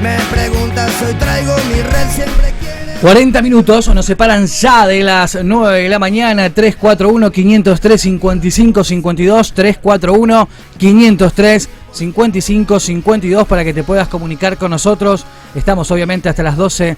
Me preguntas, hoy traigo mi red, siempre quiere. 40 minutos nos separan ya de las 9 de la mañana. 341-503-5552, 341-503-5552 para que te puedas comunicar con nosotros. Estamos obviamente hasta las 12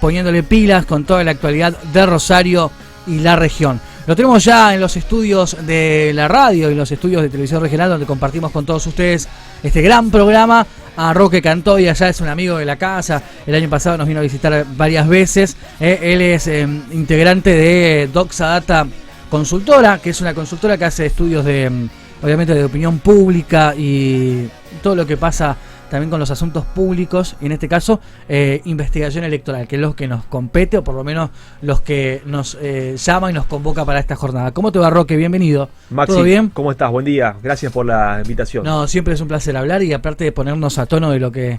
poniéndole pilas con toda la actualidad de Rosario y la región. Lo tenemos ya en los estudios de la radio y los estudios de televisión regional, donde compartimos con todos ustedes este gran programa. A Roque Cantoya, ya es un amigo de la casa. El año pasado nos vino a visitar varias veces. Él es integrante de Doxa Data Consultora, que es una consultora que hace estudios de, obviamente, de opinión pública y todo lo que pasa también con los asuntos públicos, y en este caso investigación electoral, que es lo que nos compete, o por lo menos los que nos llama y nos convoca para esta jornada. ¿Cómo te va, Roque? Bienvenido. Maxi, ¿todo bien? ¿Cómo estás? Buen día. Gracias por la invitación. No, siempre es un placer hablar, y aparte de ponernos a tono de lo que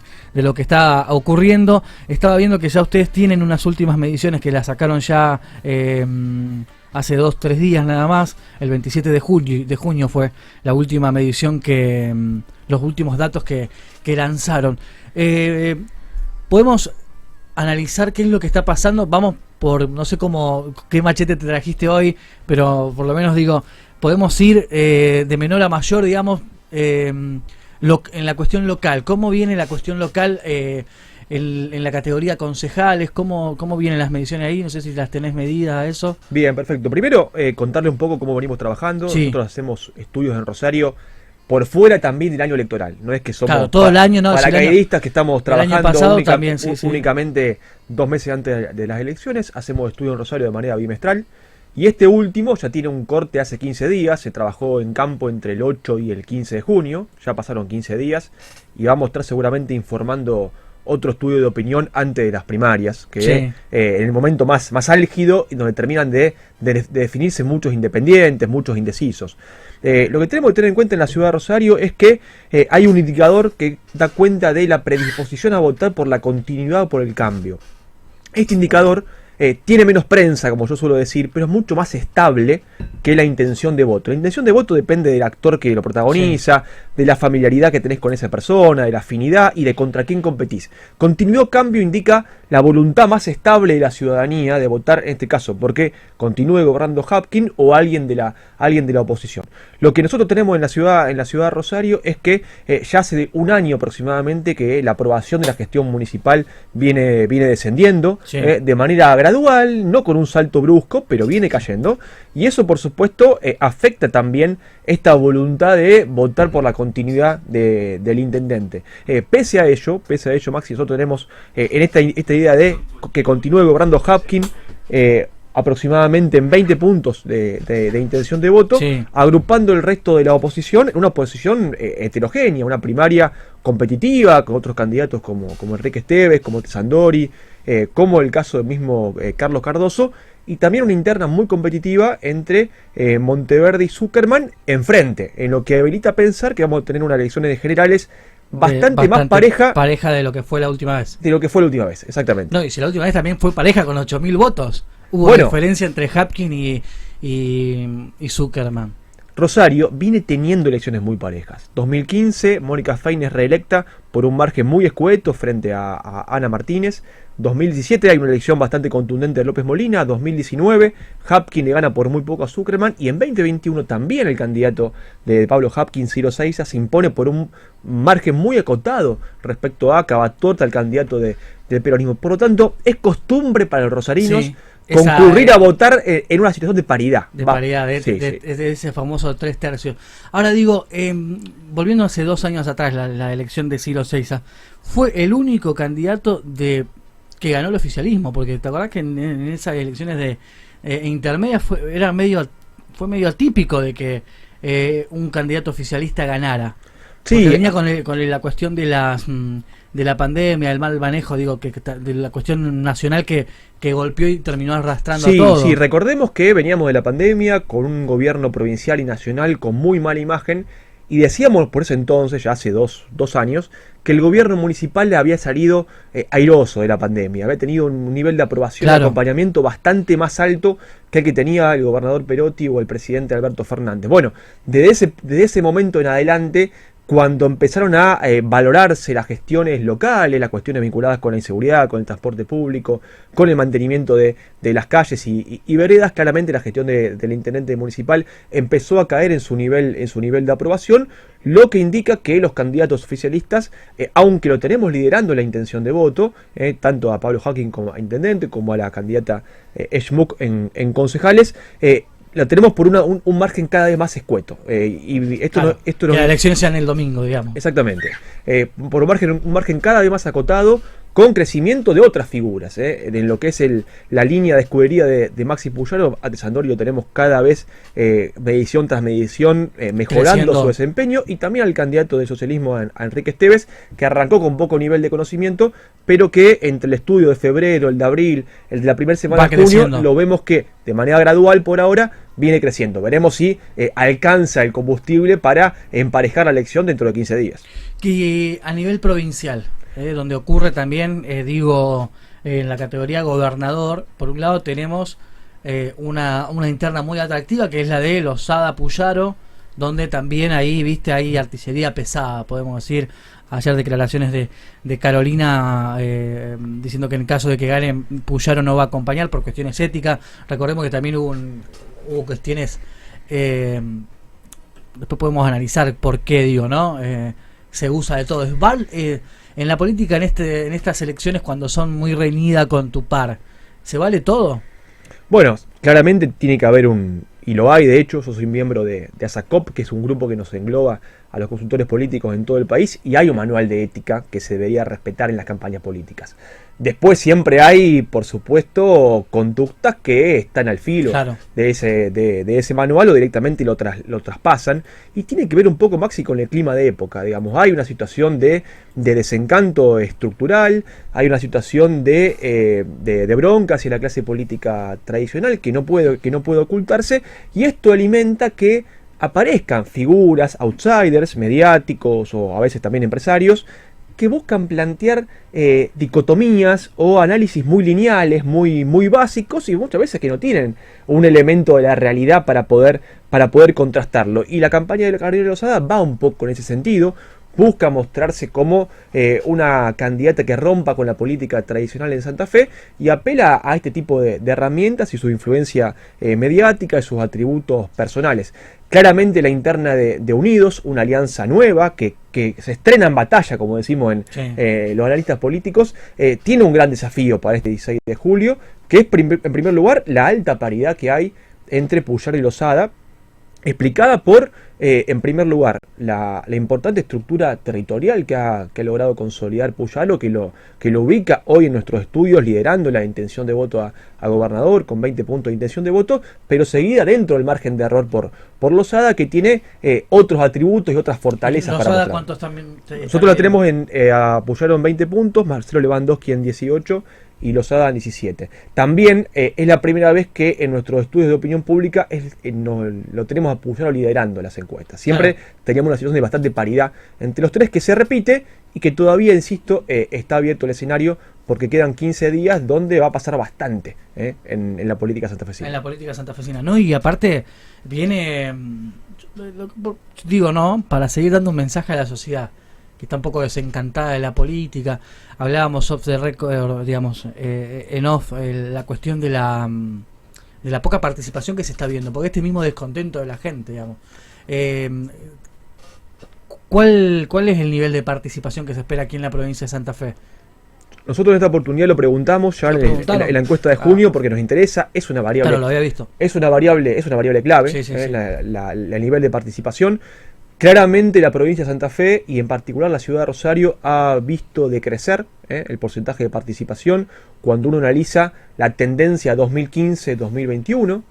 está ocurriendo, estaba viendo que ya ustedes tienen unas últimas mediciones que las sacaron ya hace 2-3 días nada más. El 27 de junio fue la última medición que los últimos datos que lanzaron. Podemos analizar qué es lo que está pasando. Vamos por, no sé qué machete te trajiste hoy, pero por lo menos digo, podemos ir de menor a mayor, digamos, en la cuestión local. ¿Cómo viene la cuestión local en la categoría concejales? ¿Cómo vienen las mediciones ahí? No sé si las tenés medidas, eso. Bien, perfecto. Primero, contarle un poco cómo venimos trabajando. Sí. Nosotros hacemos estudios en Rosario por fuera también del año electoral. No es que somos todo el año, no, paracaidistas que estamos trabajando únicamente 2 meses antes de las elecciones. Hacemos estudios en Rosario de manera bimestral. Y este último ya tiene un corte hace 15 días. Se trabajó en campo entre el 8 y el 15 de junio. Ya pasaron 15 días. Y vamos a estar seguramente informando otro estudio de opinión antes de las primarias, que sí, en el momento más álgido, y donde terminan de definirse muchos independientes, muchos indecisos. Lo que tenemos que tener en cuenta en la ciudad de Rosario es que hay un indicador que da cuenta de la predisposición a votar por la continuidad o por el cambio. Este indicador tiene menos prensa, como yo suelo decir, pero es mucho más estable que la intención de voto. La intención de voto depende del actor que lo protagoniza, sí, de la familiaridad que tenés con esa persona, de la afinidad y de contra quién competís. Continuidad o cambio indica la voluntad más estable de la ciudadanía de votar, en este caso, porque continúe gobernando Hapkin o alguien de la oposición. Lo que nosotros tenemos en la ciudad de Rosario es que ya hace un año aproximadamente que la aprobación de la gestión municipal viene descendiendo, sí, de manera gradual, no con un salto brusco, pero viene cayendo, y eso por supuesto afecta también esta voluntad de votar por la continuidad del intendente. Pese a ello, Maxi, nosotros tenemos en esta idea de que continúe gobernando Hapkin aproximadamente en 20 puntos de intención de voto, sí, agrupando el resto de la oposición en una oposición heterogénea, una primaria competitiva, con otros candidatos como Enrique Esteves, como Tesandori, como el caso del mismo Carlos Cardoso, y también una interna muy competitiva entre Monteverde y Zuckerman enfrente, en lo que habilita pensar que vamos a tener unas elecciones generales bastante más pareja de lo que fue la última vez. De lo que fue la última vez, exactamente. No, y si la última vez también fue pareja con 8.000 votos. Hubo diferencia entre Hapkin y Zuckerman. Rosario viene teniendo elecciones muy parejas. 2015, Mónica Fein es reelecta por un margen muy escueto frente a Ana Martínez. 2017 hay una elección bastante contundente de López Molina. 2019, Hapkin le gana por muy poco a Zuckerman. Y en 2021 también el candidato de Pablo Hapkin, Ciro Seiza, se impone por un margen muy acotado respecto a Cavatorta, el candidato del peronismo. Por lo tanto, es costumbre para los rosarinos, sí, concurrir a votar en una situación de paridad. De ese famoso 3/3. Ahora digo, volviendo hace 2 años atrás, la elección de Ciro Seiza, fue el único candidato que ganó el oficialismo, porque te acordás que en esas elecciones de intermedias fue medio atípico de que un candidato oficialista ganara. Sí, porque venía con la cuestión de la pandemia, del mal manejo, de la cuestión nacional que golpeó y terminó arrastrando a todo. Sí, recordemos que veníamos de la pandemia con un gobierno provincial y nacional con muy mala imagen, y decíamos por ese entonces, ya hace dos años, que el gobierno municipal le había salido airoso de la pandemia, había tenido un nivel de aprobación y acompañamiento bastante más alto que el que tenía el gobernador Perotti o el presidente Alberto Fernández. Bueno, desde ese momento en adelante, cuando empezaron a valorarse las gestiones locales, las cuestiones vinculadas con la inseguridad, con el transporte público, con el mantenimiento de las calles y veredas, claramente la gestión del intendente municipal empezó a caer en su nivel de aprobación, lo que indica que los candidatos oficialistas, aunque lo tenemos liderando la intención de voto, tanto a Pablo Hacking como a intendente, como a la candidata Schmuck en concejales, la tenemos por un margen cada vez más escueto. Y esto claro, que las elecciones sean el domingo, digamos. Exactamente. Por un margen cada vez más acotado, con crecimiento de otras figuras. En lo que es la línea de escudería de Maxi Puyaro, a Tesandori lo tenemos cada vez, medición tras medición, mejorando creciendo su desempeño, y también al candidato del socialismo, a Enrique Esteves, que arrancó con poco nivel de conocimiento, pero que entre el estudio de febrero, el de abril, el de la primera semana de junio, lo vemos que de manera gradual por ahora viene creciendo. Veremos si alcanza el combustible para emparejar la elección dentro de 15 días. Que a nivel provincial, donde ocurre también, en la categoría gobernador, por un lado tenemos una interna muy atractiva, que es la de Lozada Puyaro, donde también ahí, viste, hay artillería pesada, podemos decir. Ayer declaraciones de Carolina diciendo que en caso de que gane Puyaro no va a acompañar por cuestiones éticas. Recordemos que también hubo cuestiones, después podemos analizar por qué, digo, ¿no? Se usa de todo. En la política, en estas elecciones, cuando son muy reñidas con tu par, ¿se vale todo? Bueno, claramente tiene que haber y lo hay, de hecho. Yo soy miembro de ASACOP, que es un grupo que nos engloba a los consultores políticos en todo el país, y hay un manual de ética que se debería respetar en las campañas políticas. Después siempre hay, por supuesto, conductas que están al filo, claro, de ese manual, o directamente lo traspasan, y tiene que ver un poco, Maxi, con el clima de época. Digamos, hay una situación de desencanto estructural, hay una situación de bronca hacia la clase política tradicional que no puede ocultarse, y esto alimenta que aparezcan figuras, outsiders, mediáticos o a veces también empresarios, que buscan plantear dicotomías o análisis muy lineales, muy básicos, y muchas veces que no tienen un elemento de la realidad para poder contrastarlo. Y la campaña de Carolina Lozada va un poco en ese sentido. Busca mostrarse como una candidata que rompa con la política tradicional en Santa Fe, y apela a este tipo de herramientas y su influencia mediática y sus atributos personales. Claramente la interna de Unidos, una alianza nueva que se estrena en batalla, como decimos los analistas políticos, tiene un gran desafío para este 16 de julio, que es en primer lugar la alta paridad que hay entre Puyaro y Lozada, explicada por, en primer lugar, la importante estructura territorial que ha logrado consolidar Puyaro, que lo ubica hoy en nuestros estudios liderando la intención de voto a gobernador, con 20 puntos de intención de voto, pero seguida dentro del margen de error por Lozada, que tiene otros atributos y otras fortalezas para mostrar. ¿Cuántos también? Nosotros la tenemos a Puyaro en 20 puntos, Marcelo Lewandowski en 18, y Lozada en 17. También es la primera vez que en nuestros estudios de opinión pública lo tenemos a Puyaro liderando las encuestas. Siempre teníamos una situación de bastante paridad entre los tres, que se repite y que todavía, insisto, está abierto el escenario, porque quedan 15 días donde va a pasar bastante en la política santafesina. En la política santafesina, ¿no? Y aparte viene, digo, ¿no? Para seguir dando un mensaje a la sociedad que está un poco desencantada de la política. Hablábamos off the record, digamos, en off, la cuestión de la poca participación que se está viendo, porque este mismo descontento de la gente, digamos. ¿Cuál es el nivel de participación que se espera aquí en la provincia de Santa Fe? Nosotros en esta oportunidad lo preguntamos ya en la encuesta de junio, porque nos interesa. Es una variable. Claro, lo había visto. Es una variable clave, sí, sí. El nivel de participación. Claramente la provincia de Santa Fe, y en particular la ciudad de Rosario, ha visto decrecer el porcentaje de participación cuando uno analiza la tendencia 2015-2021.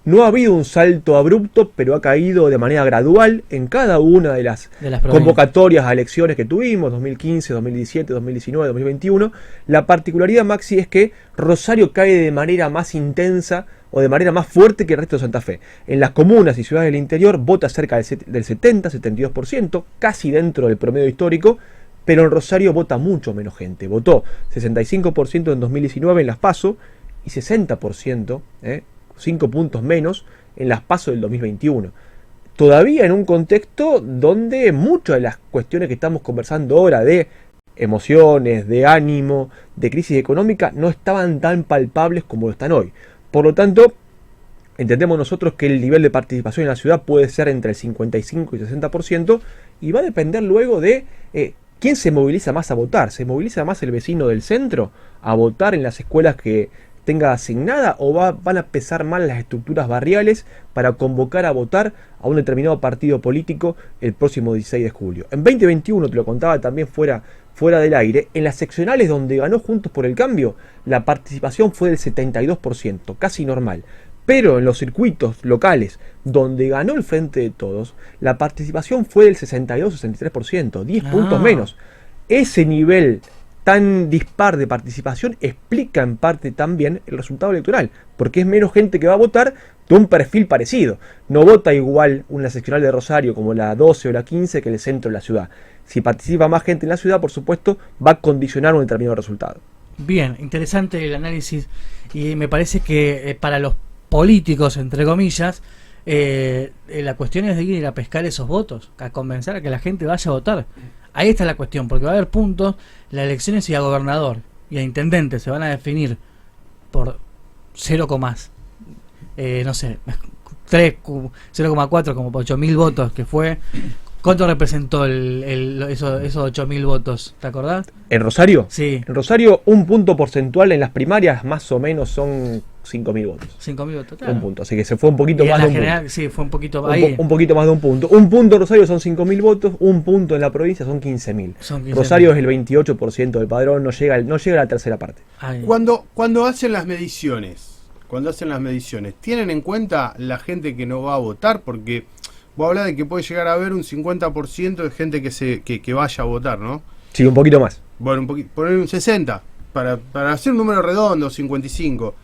No ha habido un salto abrupto, pero ha caído de manera gradual en cada una de las convocatorias a elecciones que tuvimos, 2015, 2017, 2019, 2021. La particularidad, Maxi, es que Rosario cae de manera más intensa o de manera más fuerte que el resto de Santa Fe. En las comunas y ciudades del interior vota cerca del 70-72%, casi dentro del promedio histórico, pero en Rosario vota mucho menos gente. Votó 65% en 2019 en las PASO y 60%, 5 puntos menos, en las PASO del 2021. todavía en un contexto donde muchas de las cuestiones que estamos conversando ahora de emociones, de ánimo, de crisis económica, no estaban tan palpables como lo están hoy. Por lo tanto, entendemos nosotros que el nivel de participación en la ciudad puede ser entre el 55 y 60% y va a depender luego de quién se moviliza más a votar. ¿Se moviliza más el vecino del centro a votar en las escuelas que tenga asignada o van a pesar más las estructuras barriales para convocar a votar a un determinado partido político el próximo 16 de julio? En 2021, te lo contaba también fuera del aire, en las seccionales donde ganó Juntos por el Cambio, la participación fue del 72%, casi normal. Pero en los circuitos locales donde ganó el Frente de Todos, la participación fue del 62-63%, 10 puntos menos. Ese nivel tan dispar de participación explica en parte también el resultado electoral, porque es menos gente que va a votar de un perfil parecido. No vota igual una seccional de Rosario como la 12 o la 15 que el centro de la ciudad. Si participa más gente en la ciudad, por supuesto, va a condicionar un determinado resultado. Bien, interesante el análisis, y me parece que para los políticos, entre comillas, la cuestión es de ir a pescar esos votos, a convencer a que la gente vaya a votar. Ahí está la cuestión, porque va a haber puntos, las elecciones y a gobernador y a intendente se van a definir por 0, no sé, 0,4 como 8.000 votos que fue. ¿Cuánto representó esos 8.000 votos? ¿Te acordás? ¿En Rosario? Sí. En Rosario, un punto porcentual en las primarias más o menos son 5.000 votos. 5.000 votos, claro. Un punto, así que se fue un poquito Y más en de la un general, punto. sí, fue un poquito ahí. Un poquito más de un punto. Un punto en Rosario son 5.000 votos, un punto en la provincia son 15.000. Son 15.000. Rosario es el 28% del padrón, no llega a la tercera parte. Ahí. Cuando hacen las mediciones, ¿tienen en cuenta la gente que no va a votar? Porque vos hablás de que puede llegar a haber un 50% de gente que vaya a votar, ¿no? Sí, un poquito más. Bueno, poner un 60, para hacer un número redondo, 55.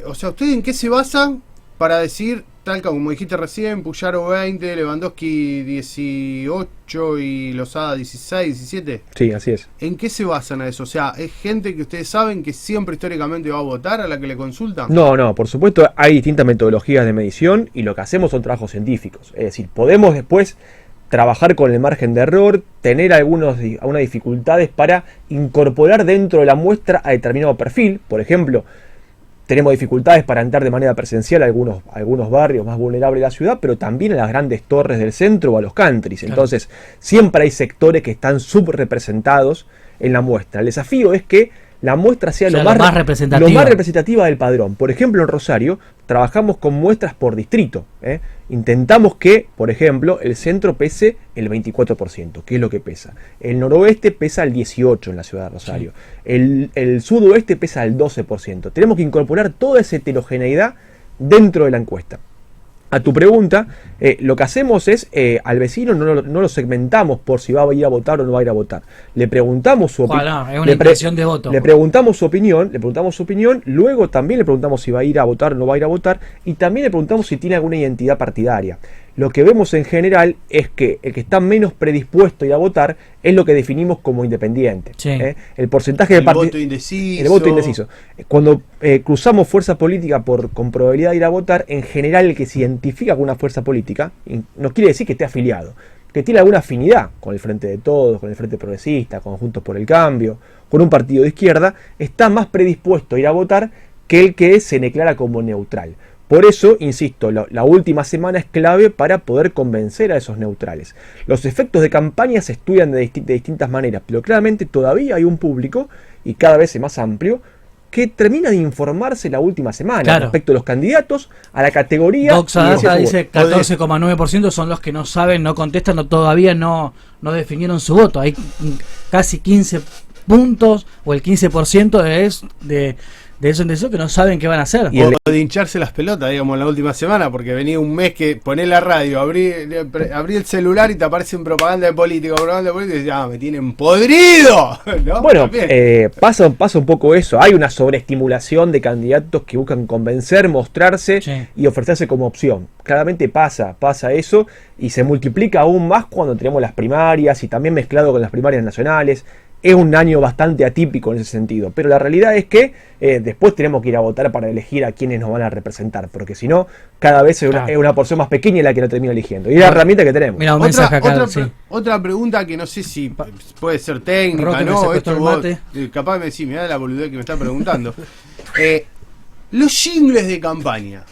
O sea, ¿ustedes en qué se basan para decir, tal como dijiste recién, Puyaro 20, Lewandowski 18 y Lozada 16, 17? Sí, así es. ¿En qué se basan a eso? O sea, ¿es gente que ustedes saben que siempre históricamente va a votar, a la que le consultan? No, por supuesto hay distintas metodologías de medición y lo que hacemos son trabajos científicos. Es decir, podemos después trabajar con el margen de error, tener algunas dificultades para incorporar dentro de la muestra a determinado perfil. Por ejemplo, tenemos dificultades para entrar de manera presencial a algunos barrios más vulnerables de la ciudad, pero también a las grandes torres del centro o a los countries. Claro. Entonces, siempre hay sectores que están subrepresentados en la muestra. El desafío es que la muestra sea lo más representativa del padrón. Por ejemplo, en Rosario trabajamos con muestras por distrito. Intentamos que, por ejemplo, el centro pese el 24%, que es lo que pesa. El noroeste pesa el 18% en la ciudad de Rosario. Sí. El sudoeste pesa el 12%. Tenemos que incorporar toda esa heterogeneidad dentro de la encuesta. A tu pregunta, lo que hacemos es, al vecino no lo segmentamos por si va a ir a votar o no va a ir a votar. Le preguntamos su opinión. Es una intención de voto. Le preguntamos su opinión, luego también le preguntamos si va a ir a votar o no va a ir a votar, y también le preguntamos si tiene alguna identidad partidaria. Lo que vemos en general es que el que está menos predispuesto a ir a votar es lo que definimos como independiente. Sí. El porcentaje de voto indeciso. El voto indeciso. Cuando cruzamos fuerza política con probabilidad de ir a votar, en general el que se identifica con una fuerza política no quiere decir que esté afiliado, que tiene alguna afinidad con el Frente de Todos, con el Frente Progresista, con Juntos por el Cambio, con un partido de izquierda, está más predispuesto a ir a votar que el que se declara como neutral. Por eso, insisto, la última semana es clave para poder convencer a esos neutrales. Los efectos de campaña se estudian de distintas maneras, pero claramente todavía hay un público, y cada vez es más amplio, que termina de informarse la última semana respecto a los candidatos, a la categoría. Doxa dice 14,9% son los que no saben, no contestan, todavía no definieron su voto. Hay casi 15 puntos, o el 15% de eso en eso que no saben qué van a hacer. Y de hincharse las pelotas, digamos, en la última semana, porque venía un mes que ponés la radio, abrí el celular y te aparecen propaganda de político, y dices, me tienen podrido. ¿No? Bueno, pasa un poco eso. Hay una sobreestimulación de candidatos que buscan convencer, mostrarse y ofrecerse como opción. Claramente pasa eso, y se multiplica aún más cuando tenemos las primarias y también mezclado con las primarias nacionales. es un año bastante atípico en ese sentido, pero la realidad es que después tenemos que ir a votar para elegir a quienes nos van a representar, porque si no, cada vez es una porción más pequeña la que lo termina eligiendo. Y es la herramienta que tenemos. Mira, un mensaje acá. Otra pregunta que no sé si puede ser técnica, Roque, ¿no? esto vos, capaz me decís, mirá la boludez que me está preguntando. Los jingles de campaña.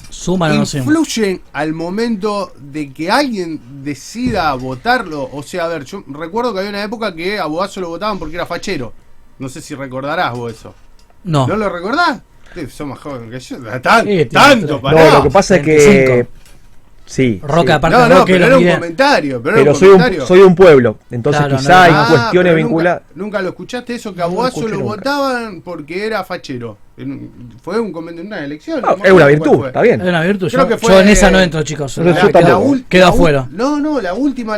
Suman o no suman. ¿Influyen al momento de que alguien decida votarlo? O sea, a ver, yo recuerdo que había una época que a Boazo lo votaban porque era fachero. No sé si recordarás vos eso. No. ¿No lo recordás? Sos más joven que yo. Sí, Tanto, para. No, lo que pasa es que... 25. Sí. Roca, sí. aparte No, Roque pero lo era un mide. comentario. Pero soy un pueblo, entonces Claro, quizá hay no. cuestiones pero vinculadas. Nunca lo escuchaste eso, que a No lo Boazo escuché lo nunca. votaban porque era fachero. Fue un comentario en una elección. No, no me es una acuerdo cuál virtud, fue. está bien. Es una virtud. Creo Yo, que yo fue- en esa no entro, chicos. Yo tampoco. Quedo afuera. No, la última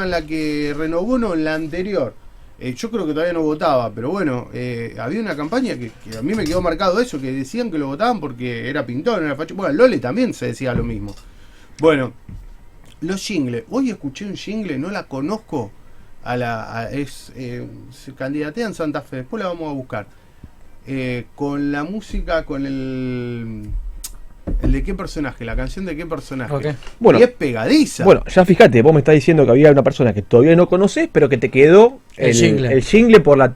en la que renovó, no, en la anterior. Yo creo que todavía no votaba, pero bueno, había una campaña que a mí me quedó marcado eso, que decían que lo votaban porque era pintón, era facho. Bueno, Lole también se decía lo mismo. Bueno, los jingles. Hoy escuché un jingle, no la conozco. Se candidatea en Santa Fe, después la vamos a buscar. Con la música, con el de qué personaje, la canción de qué personaje. Ok. Bueno, y es pegadiza. Bueno, ya fíjate, vos me estás diciendo que había una persona que todavía no conoces, pero que te quedó El jingle. el jingle por la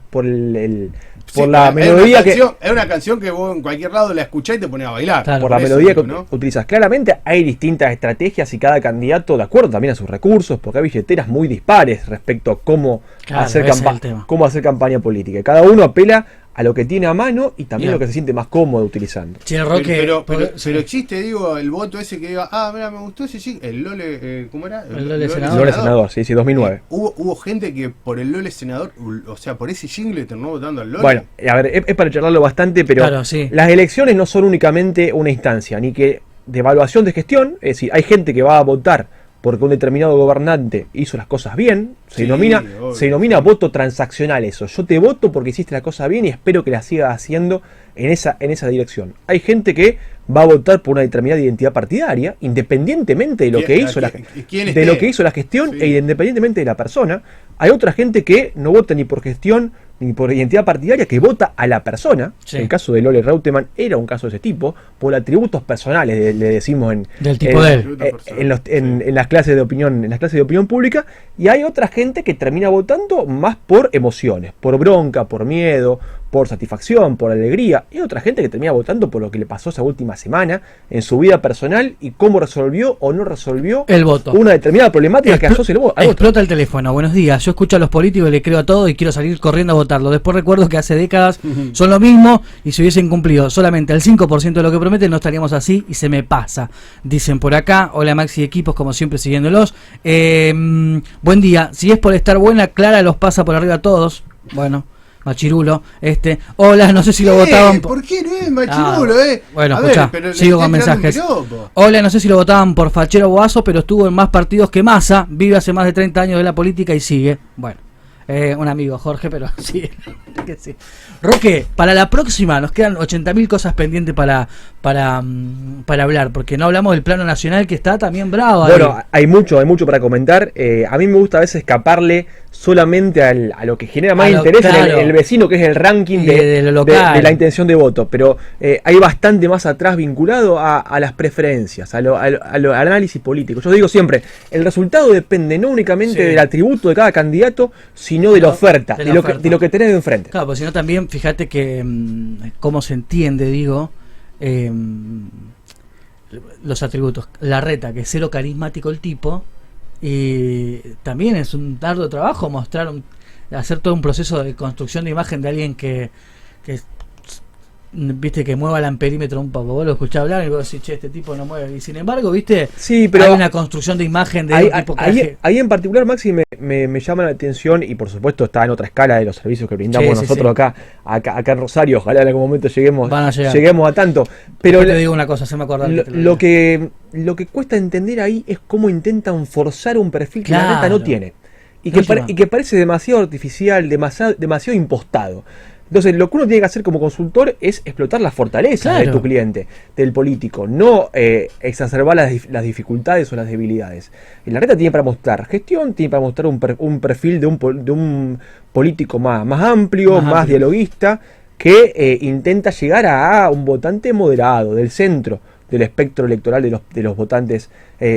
Sí, melodía que... es una canción que vos en cualquier lado la escuchás y te pones a bailar. Claro. Por la Eso melodía digo, que ¿no? utilizas. Claramente hay distintas estrategias y cada candidato, de acuerdo también a sus recursos, porque hay billeteras muy dispares respecto a cómo, Claro, hacer, ese es el tema. cómo hacer campaña política. Y cada uno apela a lo que tiene a mano y también Bien. lo que se siente más cómodo utilizando. Che, Roque. Pero existe, digo, el voto ese que diga, mira, me gustó ese jingle, el Lole, ¿cómo era? El Lole senador. Lole senador, sí, 2009. Hubo gente que por el Lole senador, o sea, por ese jingle terminó votando al Lole. Bueno, a ver, es para charlarlo bastante, pero Claro, sí. las elecciones no son únicamente una instancia, ni que de evaluación de gestión, es decir, hay gente que va a votar porque un determinado gobernante hizo las cosas bien, Sí, obvio. se denomina voto transaccional eso. Yo te voto porque hiciste las cosas bien y espero que las sigas haciendo en esa dirección. Hay gente que va a votar por una determinada identidad partidaria, independientemente de lo que hizo la gestión Sí. e independientemente de la persona. Hay otra gente que no vota ni por gestión ni por identidad partidaria, que vota a la persona. Sí. El caso de Lole Reutemann era un caso de ese tipo, por atributos personales, le decimos Del tipo de él. en las clases de opinión, en las clases de opinión pública. Y hay otra gente que termina votando más por emociones, por bronca, por miedo, por satisfacción, por alegría. Y otra gente que termina votando por lo que le pasó esa última semana en su vida personal y cómo resolvió o no resolvió El voto. una determinada problemática que asocia al voto. Explota el teléfono. Buenos días. Yo escucho a los políticos y le creo a todo y quiero salir corriendo a votarlo. Después recuerdo que hace décadas son lo mismo y si hubiesen cumplido solamente el 5% de lo que prometen no estaríamos así y se me pasa. Dicen por acá. Hola Maxi y equipos, como siempre siguiéndolos. Buen día. Si es por estar buena, Clara los pasa por arriba a todos. Bueno. Machirulo, hola, no sé si lo votaban ¿Por qué no es Machirulo, Bueno, A escuchá, pero le sigo estoy con tirando un mensajes. piropo. Hola, no sé si lo votaban por Fachero Boazo, pero estuvo en más partidos que Massa, vive hace más de 30 años de la política y sigue. Bueno, un amigo, Jorge, pero sí, que sí. Roque, para la próxima nos quedan 80.000 cosas pendientes para hablar, porque no hablamos del plano nacional que está también bravo. Bueno, ahí. hay mucho para comentar. A mí me gusta a veces escaparle solamente a lo que genera más interés claro. en el vecino, que es el ranking Y de lo local. de la intención de voto. Pero hay bastante más atrás vinculado a las preferencias, al análisis político. Yo digo siempre, el resultado depende no únicamente Sí. del atributo de cada candidato, sino de la oferta, de de, la lo oferta. Que, de lo que tenés de enfrente. Claro, pues si no también, fíjate que cómo se entiende, digo, los atributos. Larreta, que es cero carismático el tipo, y también es un arduo trabajo hacer todo un proceso de construcción de imagen de alguien que viste, que mueva el amperímetro un poco. Vos lo escuchás hablar y vos decís, che, este tipo no mueve. Y sin embargo, viste, Sí, pero hay una construcción de imagen de un tipo que ahí en particular, Maxi, me llama la atención, y por supuesto está en otra escala de los servicios que brindamos Sí, sí, nosotros sí. Acá en Rosario. Ojalá en algún momento Van a llegar. lleguemos a tanto. Pero Después te digo una cosa, se me acordó. lo que cuesta entender ahí es cómo intentan forzar un perfil que la Claro. neta no tiene. Y No que, lleva. y que parece demasiado artificial, demasiado impostado. Entonces, lo que uno tiene que hacer como consultor es explotar las fortalezas de tu cliente, del político, no exacerbar las dificultades o las debilidades. La reta tiene para mostrar gestión, tiene para mostrar un perfil de un político más amplio, más dialoguista, que intenta llegar a un votante moderado, del centro del espectro electoral de los votantes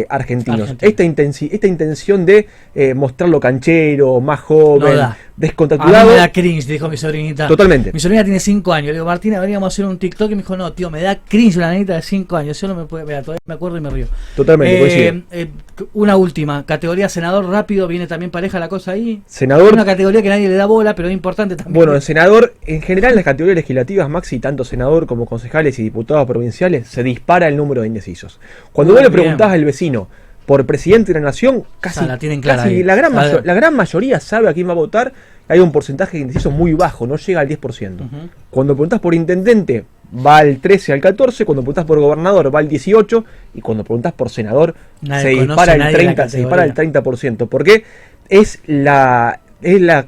argentinos. Esta intención de mostrarlo canchero, más joven, descontracturado. A mí me da cringe, dijo mi sobrinita. Totalmente. Mi sobrinita tiene 5 años. Le digo, Martina, veníamos a hacer un TikTok y me dijo, no, tío, me da cringe una nenita de 5 años. Yo no me puedo ver, todavía me acuerdo y me río. Totalmente, coincido. Una última, categoría senador rápido, viene también pareja la cosa ahí. Senador. Una categoría que nadie le da bola, pero es importante también. Bueno, el senador, en general en las categorías legislativas, Maxi, tanto senador como concejales y diputados provinciales, se dispara el número de indecisos. Cuando vos le preguntás al vecino por presidente de la nación, casi la gran mayoría sabe a quién va a votar. Hay un porcentaje de indecisos muy bajo, no llega al 10%. Cuando preguntás por intendente, va al 13, al 14. Cuando preguntás por gobernador, va al 18. Y cuando preguntás por senador, se dispara el 30%. Porque es la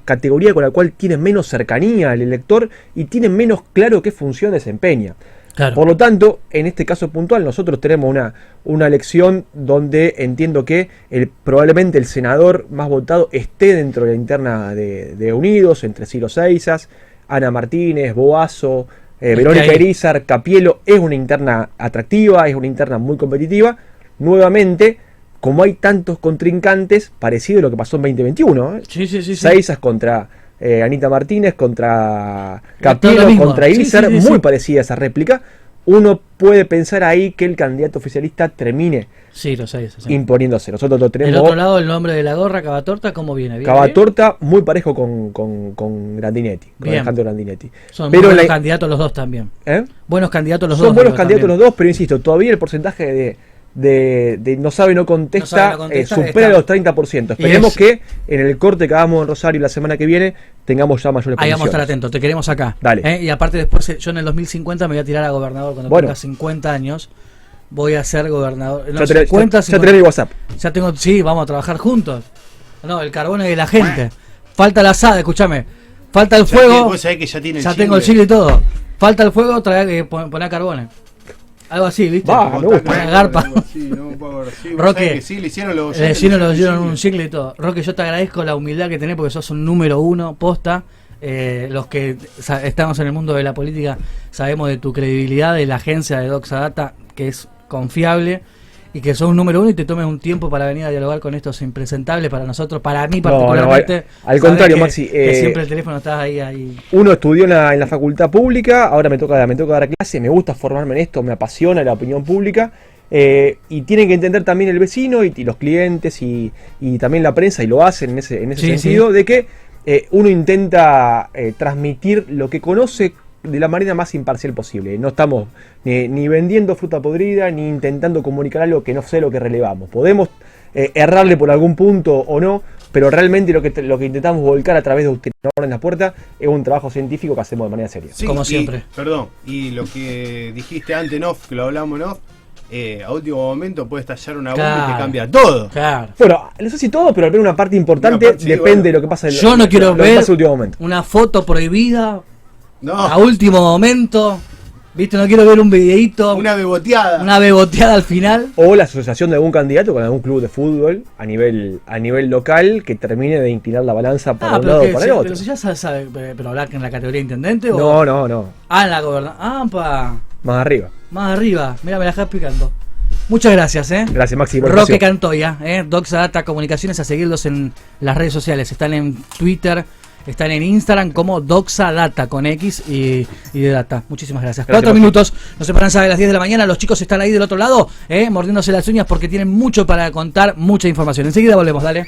categoría con la cual tiene menos cercanía al elector y tiene menos claro qué función desempeña. Claro. Por lo tanto, en este caso puntual, nosotros tenemos una elección donde entiendo que probablemente el senador más votado esté dentro de la interna de Unidos, entre Ciro Seisas, Ana Martínez, Boazo, Verónica Irizar, Capielo. Es una interna atractiva, es una interna muy competitiva. Nuevamente, como hay tantos contrincantes, parecido a lo que pasó en 2021. Sí. Seisas contra Anita Martínez, contra Capielo, contra Irizar, muy parecida a esa réplica. Uno puede pensar ahí que el candidato oficialista termine imponiéndose. Nosotros lo tenemos. Del otro lado, el nombre de la gorra, Cavatorta, ¿cómo viene? Cavatorta, muy parejo con Grandinetti, con Alejandro Grandinetti. Son buenos candidatos los dos también. Buenos candidatos los dos. Son buenos candidatos los dos, pero insisto, todavía el porcentaje de no sabe, no contesta, supera los 30%. Esperemos que en el corte que hagamos en Rosario la semana que viene tengamos ya mayores posiciones. Ahí vamos a estar atentos, te queremos acá. Dale. Y aparte después, yo en el 2050 me voy a tirar a gobernador cuando tenga 50 años. Voy a ser gobernador. No, ya tenés mi WhatsApp. Ya tengo, sí, vamos a trabajar juntos. No, el carbón es de la gente. Falta la asada, escúchame. Falta el fuego. Vos sabés que ya tengo el chile y todo. Falta el fuego, poner carbones. Algo así, ¿viste? Una garpa. Roque, le hicieron un chicle y todo. Roque, yo te agradezco la humildad que tenés porque sos un número uno, posta. Los que estamos en el mundo de la política sabemos de tu credibilidad, de la agencia de Doxa Data, que es confiable y que sos un número uno y te tomes un tiempo para venir a dialogar con estos impresentables para nosotros, para mí particularmente. Al contrario, Maxi, que siempre el teléfono está ahí. Uno estudió en la facultad pública, ahora me toca dar clase, me gusta formarme en esto, me apasiona la opinión pública. Y tienen que entender también el vecino y los clientes y también la prensa, y lo hacen en ese sentido, de que uno intenta transmitir lo que conoce de la manera más imparcial posible. No estamos ni vendiendo fruta podrida, ni intentando comunicar algo que no sé lo que relevamos. Podemos errarle por algún punto o no, pero realmente lo que intentamos volcar a través de usted en la puerta es un trabajo científico que hacemos de manera seria. Sí, como siempre. Y lo que dijiste antes en off, que lo hablamos en off, a último momento puede estallar una bomba y te cambia todo. Claro. Bueno, no sé si todo, pero al menos una parte importante depende de lo que pasa. Yo no quiero ver una foto prohibida a último momento. ¿Viste? No quiero ver un videíto. Una beboteada. Una beboteada al final. O la asociación de algún candidato con algún club de fútbol a nivel local que termine de inclinar la balanza para un lado o para el otro. Pero si ya sabe, pero hablar en la categoría intendente o. No. En la gobernación. Más arriba. Mira, me la dejas picando. Muchas gracias, Gracias, Maxi. Roque Cantoya, Doxa Data Comunicaciones, a seguirlos en las redes sociales. Están en Twitter, están en Instagram como Doxa Data con X y de Data. Muchísimas gracias. 4 minutos, nos separan a las 10 de la mañana. Los chicos están ahí del otro lado, mordiéndose las uñas porque tienen mucho para contar, mucha información. Enseguida volvemos, dale.